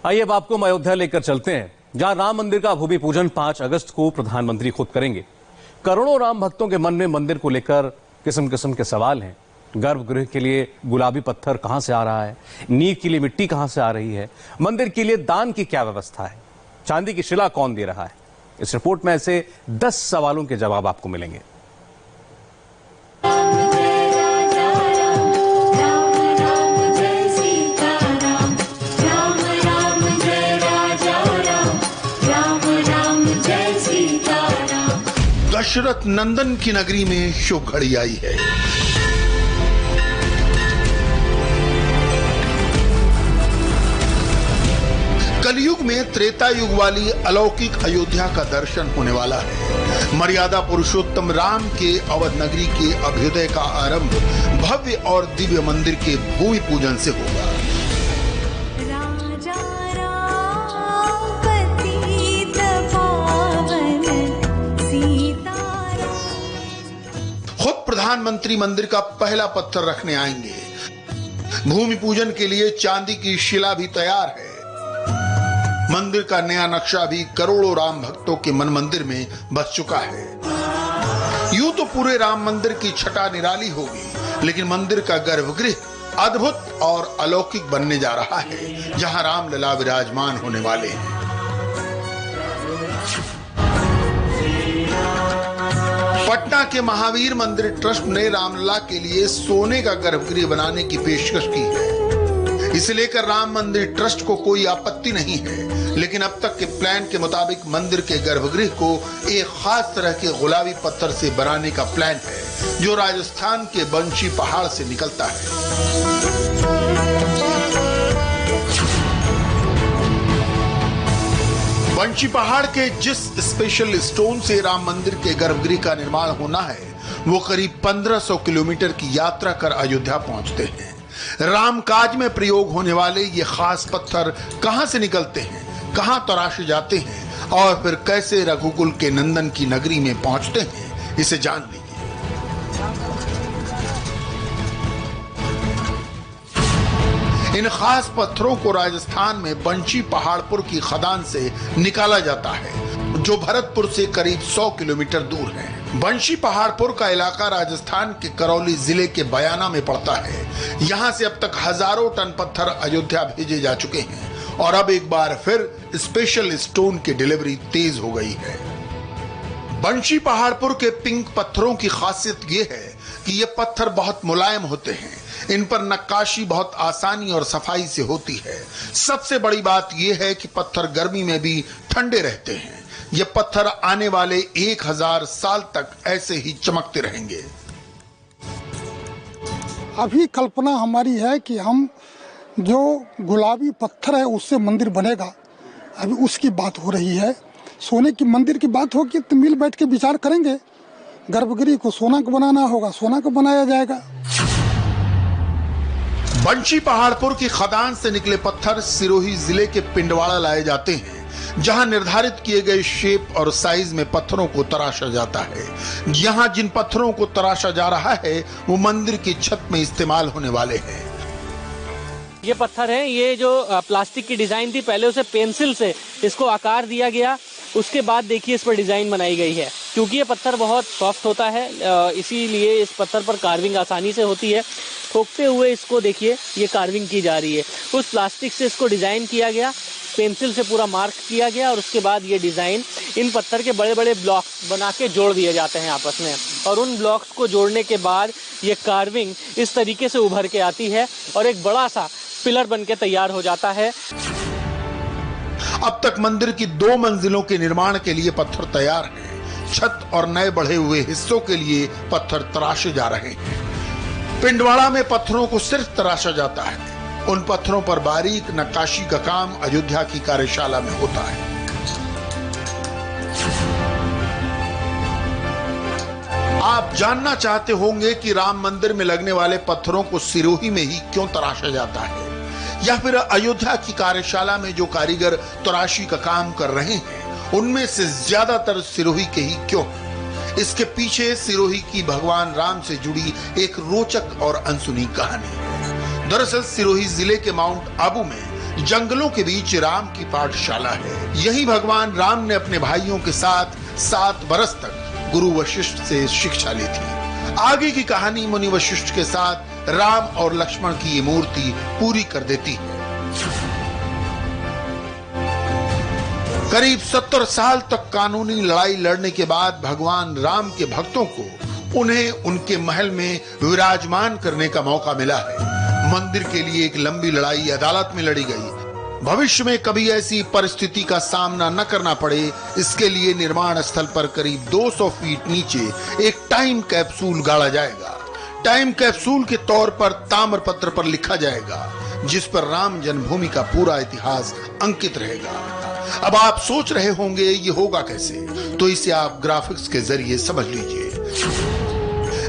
आइए अब आपको हम अयोध्या लेकर चलते हैं, जहां राम मंदिर का भूमि पूजन 5 अगस्त को प्रधानमंत्री खुद करेंगे। करोड़ों राम भक्तों के मन में मंदिर को लेकर किस्म किस्म के सवाल हैं। गर्भगृह के लिए गुलाबी पत्थर कहां से आ रहा है, नींव के लिए मिट्टी कहां से आ रही है, मंदिर के लिए दान की क्या व्यवस्था है, चांदी की शिला कौन दे रहा है। इस रिपोर्ट में ऐसे 10 सवालों के जवाब आपको मिलेंगे। दशरथ नंदन की नगरी में शुभ घड़ी आई है। कलयुग में त्रेता युग वाली अलौकिक अयोध्या का दर्शन होने वाला है। मर्यादा पुरुषोत्तम राम के अवध नगरी के अभ्युदय का आरंभ भव्य और दिव्य मंदिर के भूमि पूजन से होगा। खुद प्रधानमंत्री मंदिर का पहला पत्थर रखने आएंगे। भूमि पूजन के लिए चांदी की शिला भी तैयार है। मंदिर का नया नक्शा भी करोड़ों राम भक्तों के मन मंदिर में बस चुका है। यूं तो पूरे राम मंदिर की छटा निराली होगी, लेकिन मंदिर का गर्भगृह अद्भुत और अलौकिक बनने जा रहा है, जहां रामलला विराजमान होने वाले हैं। पटना के महावीर मंदिर ट्रस्ट ने रामलला के लिए सोने का गर्भगृह बनाने की पेशकश की है। इसे लेकर राम मंदिर ट्रस्ट को कोई आपत्ति नहीं है, लेकिन अब तक के प्लान के मुताबिक मंदिर के गर्भगृह को एक खास तरह के गुलाबी पत्थर से बनाने का प्लान है, जो राजस्थान के बंशी पहाड़ से निकलता है। बंशी पहाड़ के जिस स्पेशल स्टोन से राम मंदिर के गर्भगृह का निर्माण होना है, वो करीब 1500 किलोमीटर की यात्रा कर अयोध्या पहुंचते हैं। राम काज में प्रयोग होने वाले ये खास पत्थर कहां से निकलते हैं, कहां तराशे जाते हैं और फिर कैसे रघुकुल के नंदन की नगरी में पहुंचते हैं, इसे जान लीजिए। इन खास पत्थरों को राजस्थान में बंशी पहाड़पुर की खदान से निकाला जाता है, जो भरतपुर से करीब 100 किलोमीटर दूर है। बंशी पहाड़पुर का इलाका राजस्थान के करौली जिले के बयाना में पड़ता है। यहाँ से अब तक हजारों टन पत्थर अयोध्या भेजे जा चुके हैं और अब एक बार फिर स्पेशल स्टोन की डिलीवरी तेज हो गई है। बंशी पहाड़पुर के पिंक पत्थरों की खासियत ये है कि ये पत्थर बहुत मुलायम होते हैं। इन पर नक्काशी बहुत आसानी और सफाई से होती है। सबसे बड़ी बात यह है कि पत्थर गर्मी में भी ठंडे रहते हैं। ये पत्थर आने वाले 1000 साल तक ऐसे ही चमकते रहेंगे। अभी कल्पना हमारी है कि हम जो गुलाबी पत्थर है उससे मंदिर बनेगा, अभी उसकी बात हो रही है। सोने की मंदिर की बात होगी तो मिल बैठ के विचार करेंगे। गर्भगृह को सोना को बनाना होगा, सोना को बनाया जाएगा। बंशी पहाड़पुर की खदान से निकले पत्थर सिरोही जिले के पिंडवाड़ा लाए जाते हैं, जहां निर्धारित किए गए शेप और साइज में पत्थरों को तराशा जाता है। यहां जिन पत्थरों को तराशा जा रहा है वो मंदिर की छत में इस्तेमाल होने वाले हैं। ये पत्थर है, ये जो प्लास्टिक की डिजाइन थी, पहले उसे पेंसिल से इसको आकार दिया गया, उसके बाद देखिए इस पर डिजाइन बनाई गई है। क्योंकि ये पत्थर बहुत सॉफ्ट होता है, इसीलिए इस पत्थर पर कार्विंग आसानी से होती है। ठोकते हुए इसको देखिए ये कार्विंग की जा रही है। उस प्लास्टिक से इसको डिजाइन किया गया, पेंसिल से पूरा मार्क किया गया और उसके बाद ये डिजाइन इन पत्थर के बड़े बड़े ब्लॉक बना के जोड़ दिए जाते हैं आपस में, और उन ब्लॉक्स को जोड़ने के बाद ये कार्विंग इस तरीके से उभर के आती है और एक बड़ा सा पिलर बन के तैयार हो जाता है। अब तक मंदिर की 2 मंजिलों के निर्माण के लिए पत्थर तैयार हैं। छत और नए बढ़े हुए हिस्सों के लिए पत्थर तराशे जा रहे हैं। पिंडवाड़ा में पत्थरों को सिर्फ तराशा जाता है। उन पत्थरों पर बारीक नक्काशी का काम अयोध्या की कार्यशाला में होता है। आप जानना चाहते होंगे कि राम मंदिर में लगने वाले पत्थरों को सिरोही में ही क्यों तराशा जाता है, या फिर अयोध्या की कार्यशाला में जो कारीगर तराशी का काम कर रहे हैं उनमें से ज्यादातर सिरोही के ही क्यों? इसके पीछे सिरोही की भगवान राम से जुड़ी एक रोचक और अनसुनी कहानी है। दरअसल सिरोही जिले के माउंट आबू में जंगलों के बीच राम की पाठशाला है। यही भगवान राम ने अपने भाइयों के साथ 7 बरस तक गुरु वशिष्ठ से शिक्षा ली थी। आगे की कहानी मुनि वशिष्ठ के साथ राम और लक्ष्मण की ये मूर्ति पूरी कर देती है। करीब 70 साल तक कानूनी लड़ाई लड़ने के बाद भगवान राम के भक्तों को उन्हें उनके महल में विराजमान करने का मौका मिला है। मंदिर के लिए एक लंबी लड़ाई अदालत में लड़ी गई। भविष्य में कभी ऐसी परिस्थिति का सामना न करना पड़े, इसके लिए निर्माण स्थल पर करीब 200 फीट नीचे एक टाइम कैप्सूल गाड़ा जाएगा। टाइम कैप्सूल के तौर पर ताम्रपत्र पर लिखा जाएगा, जिस पर राम जन्मभूमि का पूरा इतिहास अंकित रहेगा। अब आप सोच रहे होंगे ये होगा कैसे, तो इसे आप ग्राफिक्स के जरिए समझ लीजिए।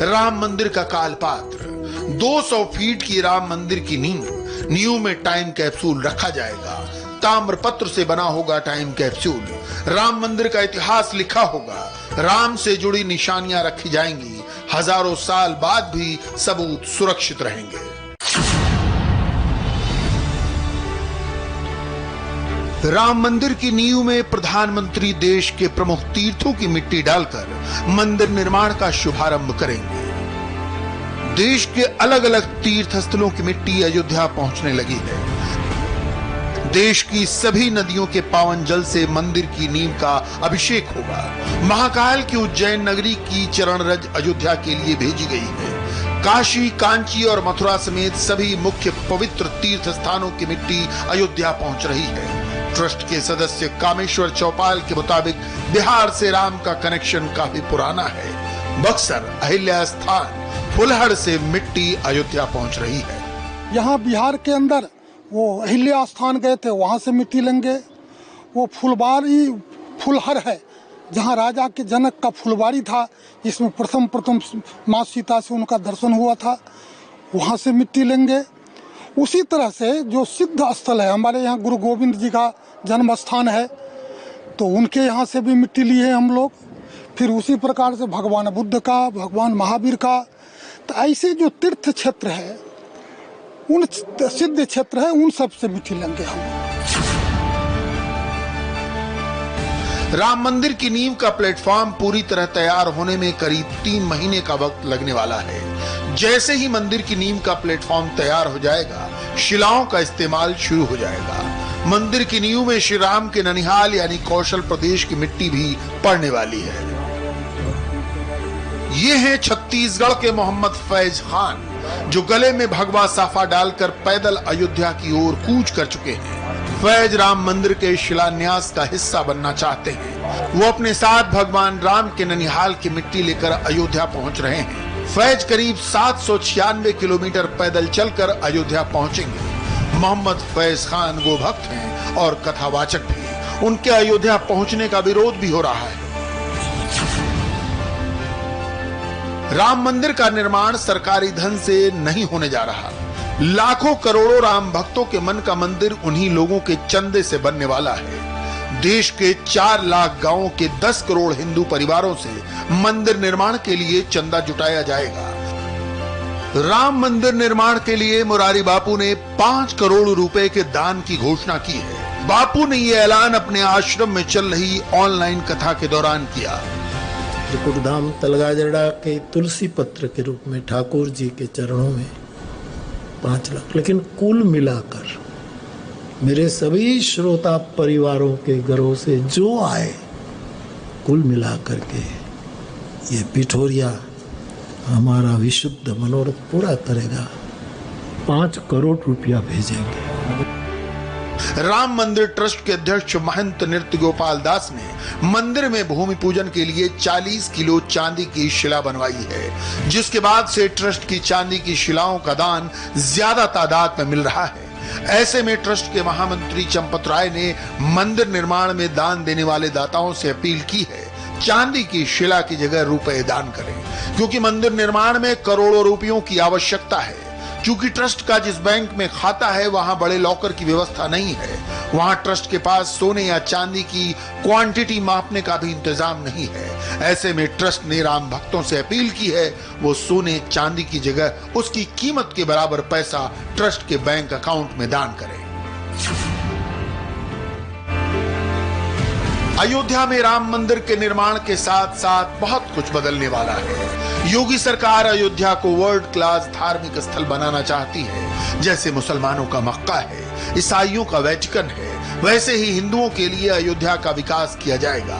राम मंदिर का कालपात्र, 200 फीट की राम मंदिर की नींव में टाइम कैप्सूल रखा जाएगा। ताम्रपत्र से बना होगा टाइम कैप्सूल। राम मंदिर का इतिहास लिखा होगा। राम से जुड़ी निशानियां रखी जाएंगी। हजारों साल बाद भी सबूत सुरक्षित रहेंगे। राम मंदिर की नींव में प्रधानमंत्री देश के प्रमुख तीर्थों की मिट्टी डालकर मंदिर निर्माण का शुभारंभ करेंगे। देश के अलग अलग तीर्थ स्थलों की मिट्टी अयोध्या पहुंचने लगी है। देश की सभी नदियों के पावन जल से मंदिर की नींव का अभिषेक होगा। महाकाल की उज्जैन नगरी की चरण रज अयोध्या के लिए भेजी गई है। काशी, कांची और मथुरा समेत सभी मुख्य पवित्र तीर्थ स्थानों की मिट्टी अयोध्या पहुंच रही है। ट्रस्ट के सदस्य कामेश्वर चौपाल के मुताबिक बिहार से राम का कनेक्शन काफी पुराना है। बक्सर, अहिल्या स्थान, फुलहर से मिट्टी अयोध्या पहुंच रही है। यहाँ बिहार के अंदर वो अहिल्या स्थान गए थे, वहाँ से मिट्टी लेंगे। वो फुलबारी फुलहर है, जहाँ राजा के जनक का फुलबारी था, इसमें प्रथम माँ सीता से उनका दर्शन हुआ था, वहाँ से मिट्टी लेंगे। उसी तरह से जो सिद्ध स्थल है, हमारे यहाँ गुरु गोविंद जी का जन्म स्थान है, तो उनके यहाँ से भी मिट्टी ली है हम लोग। फिर उसी प्रकार से भगवान बुद्ध का, भगवान महावीर का, तो ऐसे जो तीर्थ क्षेत्र है, उन सिद्ध क्षेत्र है, उन सब से मिट्टी लेंगे हम। राम मंदिर की नींव का प्लेटफॉर्म पूरी तरह तैयार होने में करीब 3 महीने का वक्त लगने वाला है। जैसे ही मंदिर की नींव का प्लेटफॉर्म तैयार हो जाएगा, शिलाओं का इस्तेमाल शुरू हो जाएगा। मंदिर की नींव में श्री राम के ननिहाल यानी कौशल प्रदेश की मिट्टी भी पड़ने वाली है। ये हैं छत्तीसगढ़ के मोहम्मद फैज खान, जो गले में भगवा साफा डालकर पैदल अयोध्या की ओर कूच कर चुके हैं। फैज राम मंदिर के शिलान्यास का हिस्सा बनना चाहते हैं। वो अपने साथ भगवान राम के ननिहाल की मिट्टी लेकर अयोध्या पहुंच रहे हैं। फैज करीब 796 किलोमीटर पैदल चलकर अयोध्या पहुंचेंगे। मोहम्मद फैज खान वो भक्त हैं और कथावाचक भी। उनके अयोध्या पहुंचने का विरोध भी हो रहा है। राम मंदिर का निर्माण सरकारी धन से नहीं होने जा रहा। लाखों करोड़ों राम भक्तों के मन का मंदिर उन्हीं लोगों के चंदे से बनने वाला है। देश के 4 लाख गांवों के 10 करोड़ हिंदू परिवारों से मंदिर निर्माण के लिए चंदा जुटाया जाएगा। राम मंदिर निर्माण के लिए मुरारी बापू ने 5 करोड़ रुपए के दान की घोषणा की है। बापू ने यह ऐलान अपने आश्रम में चल रही ऑनलाइन कथा के दौरान किया। त्रिकुटधाम तलगाजड़ा के तुलसी पत्र के रूप में ठाकुर जी के चरणों में 5 लाख, लेकिन कुल मिलाकर मेरे सभी श्रोता परिवारों के घरों से जो आए, कुल मिलाकर के ये पिठोरिया हमारा विशुद्ध मनोरथ पूरा करेगा। 5 करोड़ रुपया भेजेंगे। राम मंदिर ट्रस्ट के अध्यक्ष महंत नृत्य गोपाल दास ने मंदिर में भूमि पूजन के लिए 40 किलो चांदी की शिला बनवाई है, जिसके बाद से ट्रस्ट की चांदी की शिलाओं का दान ज्यादा तादाद में मिल रहा है। ऐसे में ट्रस्ट के महामंत्री चंपत राय ने मंदिर निर्माण में दान देने वाले दाताओं से अपील की है, चांदी की शिला की जगह रुपए दान करें, क्योंकि मंदिर निर्माण में करोड़ों रुपयों की आवश्यकता है। चूंकि ट्रस्ट का जिस बैंक में खाता है वहां बड़े लॉकर की व्यवस्था नहीं है, वहां ट्रस्ट के पास सोने या चांदी की क्वांटिटी मापने का भी इंतजाम नहीं है। ऐसे में ट्रस्ट ने राम भक्तों से अपील की है वो सोने चांदी की जगह उसकी कीमत के बराबर पैसा ट्रस्ट के बैंक अकाउंट में दान करें। अयोध्या में राम मंदिर के निर्माण के साथ साथ बहुत कुछ बदलने वाला है। योगी सरकार अयोध्या को वर्ल्ड क्लास धार्मिक स्थल बनाना चाहती है। जैसे मुसलमानों का मक्का है, ईसाइयों का वेटिकन है, वैसे ही हिंदुओं के लिए अयोध्या का विकास किया जाएगा,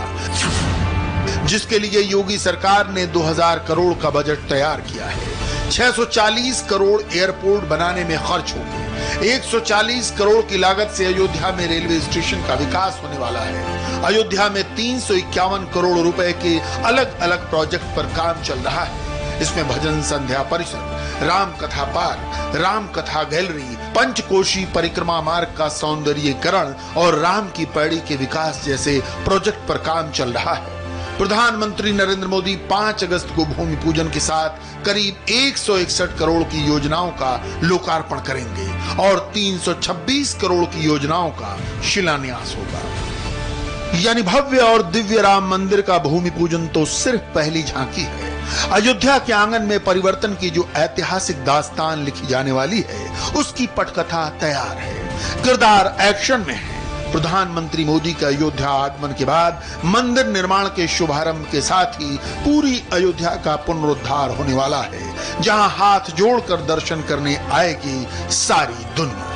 जिसके लिए योगी सरकार ने 2000 करोड़ का बजट तैयार किया है। 640 करोड़ एयरपोर्ट बनाने में खर्च होंगे। 140 करोड़ की लागत से अयोध्या में रेलवे स्टेशन का विकास होने वाला है। अयोध्या में 351 करोड़ रुपए के अलग अलग प्रोजेक्ट पर काम चल रहा है। इसमें भजन संध्या परिसर, राम कथा पार्क, राम कथा गैलरी, पंचकोशी परिक्रमा मार्ग का सौंदर्यीकरण और राम की पैड़ी के विकास जैसे प्रोजेक्ट पर काम चल रहा है। प्रधानमंत्री नरेंद्र मोदी 5 अगस्त को भूमि पूजन के साथ करीब 161 करोड़ की योजनाओं का लोकार्पण करेंगे और 326 करोड़ की योजनाओं का शिलान्यास होगा। यानी भव्य और दिव्य राम मंदिर का भूमि पूजन तो सिर्फ पहली झांकी है। अयोध्या के आंगन में परिवर्तन की जो ऐतिहासिक दास्तान लिखी जाने वाली है, उसकी पटकथा तैयार है, किरदार एक्शन में है। प्रधानमंत्री मोदी के अयोध्या आगमन के बाद मंदिर निर्माण के शुभारंभ के साथ ही पूरी अयोध्या का पुनरुद्धार होने वाला है, जहां हाथ जोड़कर दर्शन करने आएगी सारी दुनिया।